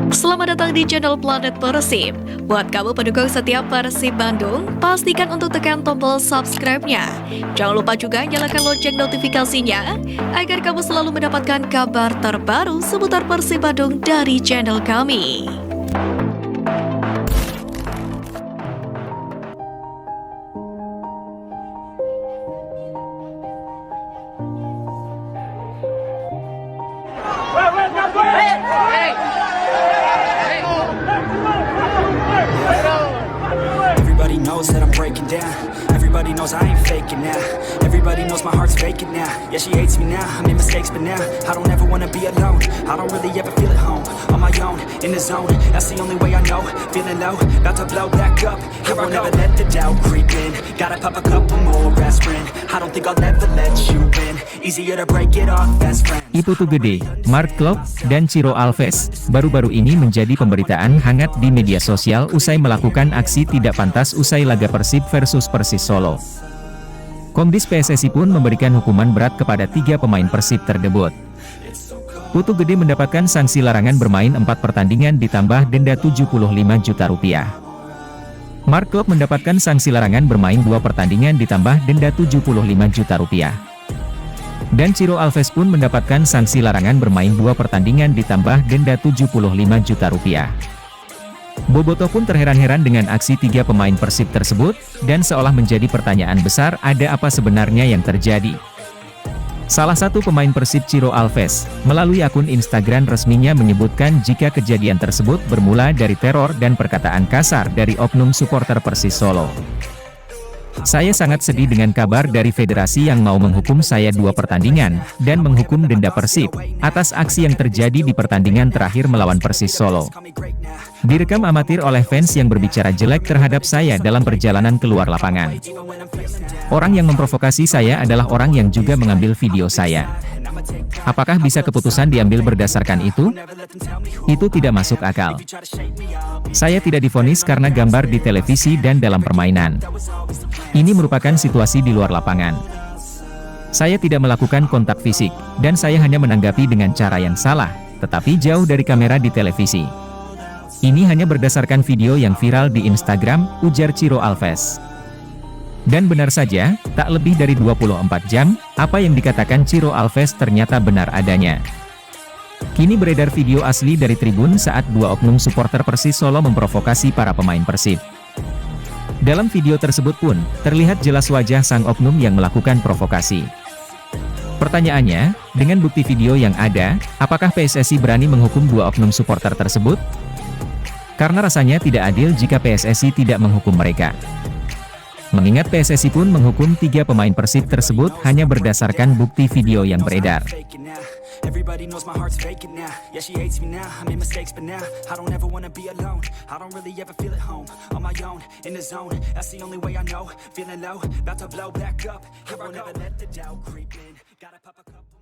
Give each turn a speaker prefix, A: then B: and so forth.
A: Selamat datang di channel Planet Persib. Buat kamu pendukung setiap Persib Bandung, pastikan untuk tekan tombol subscribe-nya. Jangan lupa juga nyalakan lonceng notifikasinya, agar kamu selalu mendapatkan kabar terbaru seputar Persib Bandung dari channel kami.
B: Everybody knows that I'm breaking down. Everybody knows I ain't faking now. Everybody knows my heart's vacant now. Yeah, she hates me now. I made mistakes, but now I don't ever wanna be alone. I don't really ever feel at home. On my own, in the zone. That's the only way I know. Feeling low, about to blow back up. Here I never let the doubt creep in. Gotta pop a couple more aspirin. I don't think I'll ever let you in. Easier to break it off best friends.
C: Putu Gede, Mark Klok, dan Ciro Alves, baru-baru ini menjadi pemberitaan hangat di media sosial usai melakukan aksi tidak pantas usai laga Persib versus Persis Solo. Komdis PSSI pun memberikan hukuman berat kepada 3 pemain Persib tersebut. Putu Gede mendapatkan sanksi larangan bermain 4 pertandingan ditambah denda 75 juta rupiah. Mark Klok mendapatkan sanksi larangan bermain 2 pertandingan ditambah denda 75 juta rupiah. Dan Ciro Alves pun mendapatkan sanksi larangan bermain 2 pertandingan ditambah denda 75 juta rupiah. Bobotoh pun terheran-heran dengan aksi 3 pemain Persib tersebut, dan seolah menjadi pertanyaan besar ada apa sebenarnya yang terjadi. Salah satu pemain Persib Ciro Alves, melalui akun Instagram resminya menyebutkan jika kejadian tersebut bermula dari teror dan perkataan kasar dari oknum supporter Persis Solo. Saya sangat sedih dengan kabar dari federasi yang mau menghukum saya 2 pertandingan, dan menghukum denda Persib, atas aksi yang terjadi di pertandingan terakhir melawan Persis Solo. Direkam amatir oleh fans yang berbicara jelek terhadap saya dalam perjalanan keluar lapangan. Orang yang memprovokasi saya adalah orang yang juga mengambil video saya. Apakah bisa keputusan diambil berdasarkan itu? Itu tidak masuk akal. Saya tidak divonis karena gambar di televisi dan dalam permainan. Ini merupakan situasi di luar lapangan. Saya tidak melakukan kontak fisik, dan saya hanya menanggapi dengan cara yang salah, tetapi jauh dari kamera di televisi. Ini hanya berdasarkan video yang viral di Instagram, ujar Ciro Alves. Dan benar saja, tak lebih dari 24 jam, apa yang dikatakan Ciro Alves ternyata benar adanya. Kini beredar video asli dari tribun saat 2 oknum supporter Persis Solo memprovokasi para pemain Persib. Dalam video tersebut pun, terlihat jelas wajah sang oknum yang melakukan provokasi. Pertanyaannya, dengan bukti video yang ada, apakah PSSI berani menghukum 2 oknum supporter tersebut? Karena rasanya tidak adil jika PSSI tidak menghukum mereka. Mengingat PSSI pun menghukum 3 pemain Persib tersebut hanya berdasarkan bukti video yang beredar.
B: Everybody knows my heart's vacant now. Yeah, she hates me now. I made mistakes, but now I don't ever wanna be alone. I don't really ever feel at home. On my own, in the zone. That's the only way I know. Feeling low, about to blow back up. Here I never let the doubt creep in. Gotta pop a couple.